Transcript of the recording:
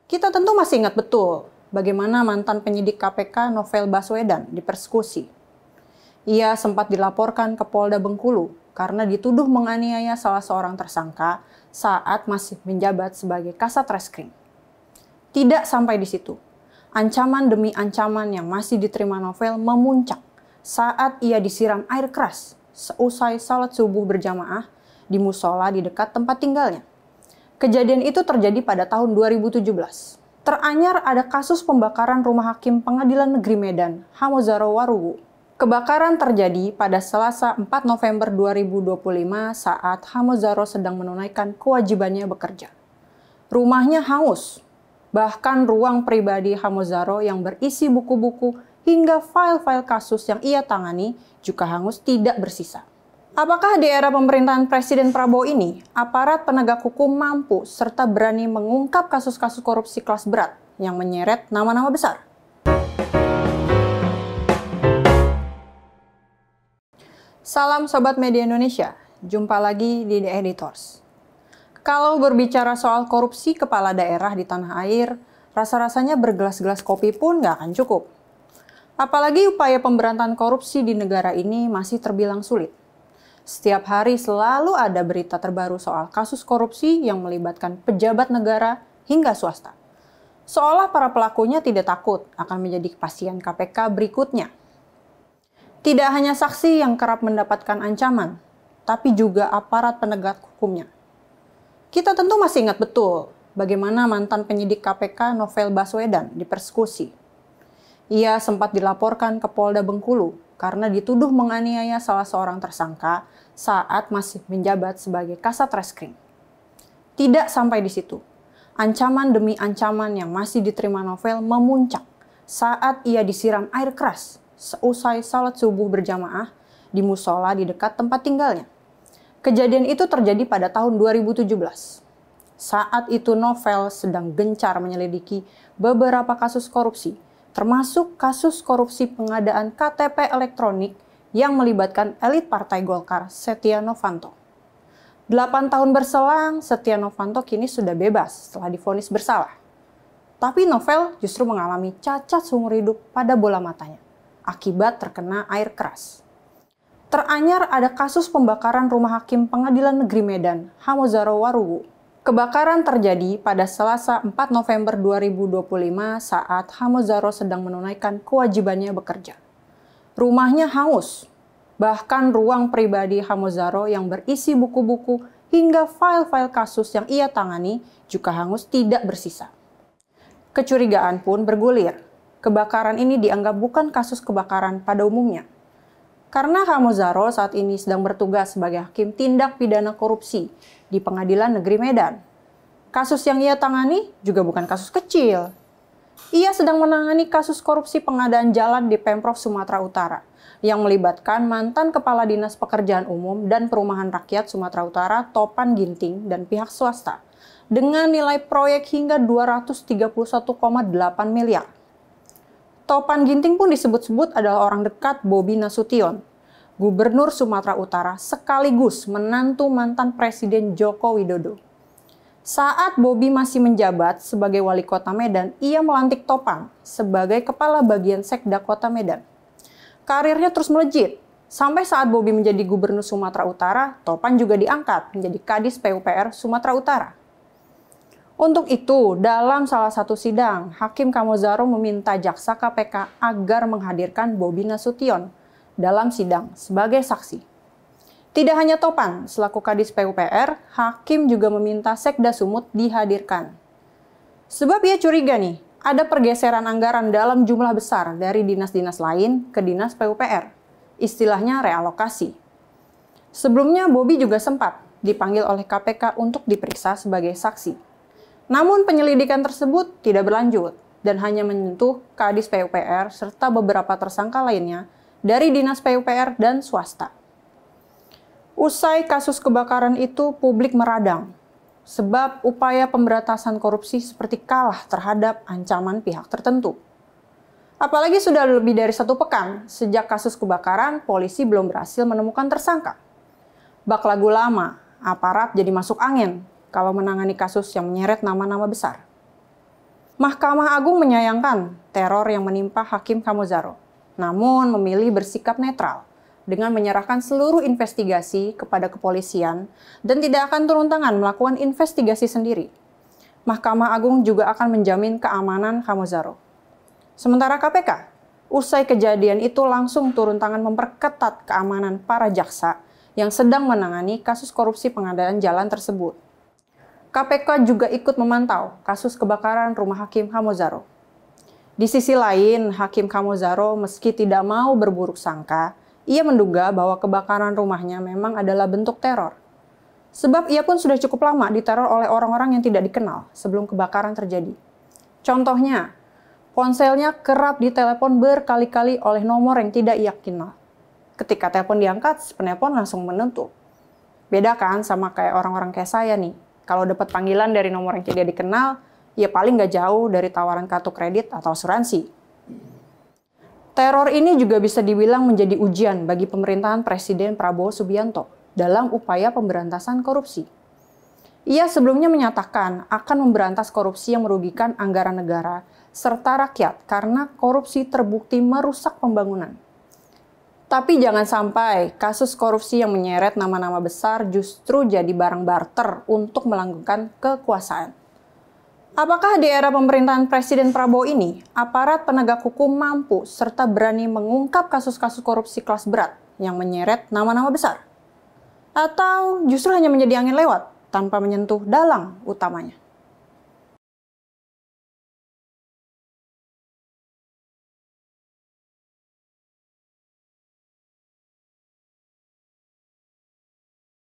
Kita tentu masih ingat betul bagaimana mantan penyidik KPK Novel Baswedan dipersekusi. Ia sempat dilaporkan ke Polda Bengkulu karena dituduh menganiaya salah seorang tersangka saat masih menjabat sebagai Kasat Reskrim. Tidak sampai di situ. Ancaman demi ancaman yang masih diterima Novel memuncak saat ia disiram air keras seusai salat subuh berjamaah di musola di dekat tempat tinggalnya. Kejadian itu terjadi pada tahun 2017. Teranyar ada kasus pembakaran rumah hakim Pengadilan Negeri Medan, Hamozaro Warugu. Kebakaran terjadi pada Selasa 4 November 2025 saat Hamozaro sedang menunaikan kewajibannya bekerja. Rumahnya hangus, bahkan ruang pribadi Hamozaro yang berisi buku-buku hingga file-file kasus yang ia tangani juga hangus tidak bersisa. Apakah di era pemerintahan Presiden Prabowo ini, aparat penegak hukum mampu serta berani mengungkap kasus-kasus korupsi kelas berat yang menyeret nama-nama besar? Salam Sobat Media Indonesia, jumpa lagi di The Editors. Kalau berbicara soal korupsi kepala daerah di tanah air, rasa-rasanya bergelas-gelas kopi pun nggak akan cukup. Apalagi upaya pemberantasan korupsi di negara ini masih terbilang sulit. Setiap hari selalu ada berita terbaru soal kasus korupsi yang melibatkan pejabat negara hingga swasta. Seolah para pelakunya tidak takut akan menjadi pasien KPK berikutnya. Tidak hanya saksi yang kerap mendapatkan ancaman, tapi juga aparat penegak hukumnya. Kita tentu masih ingat betul bagaimana mantan penyidik KPK Novel Baswedan dipersekusi. Ia sempat dilaporkan ke Polda Bengkulu karena dituduh menganiaya salah seorang tersangka saat masih menjabat sebagai Kasat Reskrim. Tidak sampai di situ. Ancaman demi ancaman yang masih diterima Novel memuncak saat ia disiram air keras seusai salat subuh berjamaah di musola di dekat tempat tinggalnya. Kejadian itu terjadi pada tahun 2017. Saat itu Novel sedang gencar menyelidiki beberapa kasus korupsi, termasuk kasus korupsi pengadaan KTP elektronik yang melibatkan elit Partai Golkar, Setia Novanto. 8 tahun berselang, Setia Novanto kini sudah bebas setelah divonis bersalah. Tapi Novel justru mengalami cacat seumur hidup pada bola matanya, akibat terkena air keras. Teranyar ada kasus pembakaran rumah hakim Pengadilan Negeri Medan, Hamozaro Warugu. Kebakaran terjadi pada Selasa 4 November 2025 saat Hamozaro sedang menunaikan kewajibannya bekerja. Rumahnya hangus, bahkan ruang pribadi Hamozaro yang berisi buku-buku hingga file-file kasus yang ia tangani juga hangus tidak bersisa. Kecurigaan pun bergulir. Kebakaran ini dianggap bukan kasus kebakaran pada umumnya. Karena Hamozaro saat ini sedang bertugas sebagai hakim tindak pidana korupsi di Pengadilan Negeri Medan. Kasus yang ia tangani juga bukan kasus kecil. Ia sedang menangani kasus korupsi pengadaan jalan di Pemprov Sumatera Utara yang melibatkan mantan Kepala Dinas Pekerjaan Umum dan Perumahan Rakyat Sumatera Utara Topan Ginting dan pihak swasta dengan nilai proyek hingga 231,8 miliar. Topan Ginting pun disebut-sebut adalah orang dekat Bobi Nasution, Gubernur Sumatera Utara sekaligus menantu mantan Presiden Joko Widodo. Saat Bobi masih menjabat sebagai wali kota Medan, ia melantik Topan sebagai kepala bagian Sekda Kota Medan. Karirnya terus melejit, sampai saat Bobi menjadi Gubernur Sumatera Utara, Topan juga diangkat menjadi Kadis PUPR Sumatera Utara. Untuk itu, dalam salah satu sidang, Hakim Hamozaro meminta jaksa KPK agar menghadirkan Bobi Nasution dalam sidang sebagai saksi. Tidak hanya Topan, selaku Kadis PUPR, Hakim juga meminta Sekda Sumut dihadirkan. Sebab ia curiga nih, ada pergeseran anggaran dalam jumlah besar dari dinas-dinas lain ke Dinas PUPR. Istilahnya realokasi. Sebelumnya, Bobi juga sempat dipanggil oleh KPK untuk diperiksa sebagai saksi. Namun penyelidikan tersebut tidak berlanjut dan hanya menyentuh Kadis PUPR serta beberapa tersangka lainnya dari Dinas PUPR dan swasta. Usai kasus kebakaran itu, publik meradang sebab upaya pemberantasan korupsi seperti kalah terhadap ancaman pihak tertentu. Apalagi sudah lebih dari 1 pekan sejak kasus kebakaran, polisi belum berhasil menemukan tersangka. Bak lagu lama, aparat jadi masuk angin kalau menangani kasus yang menyeret nama-nama besar. Mahkamah Agung menyayangkan teror yang menimpa Hakim Kamozaro, namun memilih bersikap netral dengan menyerahkan seluruh investigasi kepada kepolisian dan tidak akan turun tangan melakukan investigasi sendiri. Mahkamah Agung juga akan menjamin keamanan Kamozaro. Sementara KPK, usai kejadian itu langsung turun tangan memperketat keamanan para jaksa yang sedang menangani kasus korupsi pengadaan jalan tersebut. KPK juga ikut memantau kasus kebakaran rumah Hakim Kamozaro. Di sisi lain, Hakim Kamozaro meski tidak mau berburuk sangka, ia menduga bahwa kebakaran rumahnya memang adalah bentuk teror. Sebab ia pun sudah cukup lama diteror oleh orang-orang yang tidak dikenal sebelum kebakaran terjadi. Contohnya, ponselnya kerap ditelepon berkali-kali oleh nomor yang tidak ia kenal. Ketika telepon diangkat, penelpon langsung menutup. Beda kan sama kayak orang-orang kayak saya nih. Kalau dapat panggilan dari nomor yang tidak dikenal, ya paling nggak jauh dari tawaran kartu kredit atau asuransi. Teror ini juga bisa dibilang menjadi ujian bagi pemerintahan Presiden Prabowo Subianto dalam upaya pemberantasan korupsi. Ia sebelumnya menyatakan akan memberantas korupsi yang merugikan anggaran negara serta rakyat karena korupsi terbukti merusak pembangunan. Tapi jangan sampai kasus korupsi yang menyeret nama-nama besar justru jadi barang barter untuk melanggengkan kekuasaan. Apakah di era pemerintahan Presiden Prabowo ini, aparat penegak hukum mampu serta berani mengungkap kasus-kasus korupsi kelas berat yang menyeret nama-nama besar? Atau justru hanya menjadi angin lewat tanpa menyentuh dalang utamanya?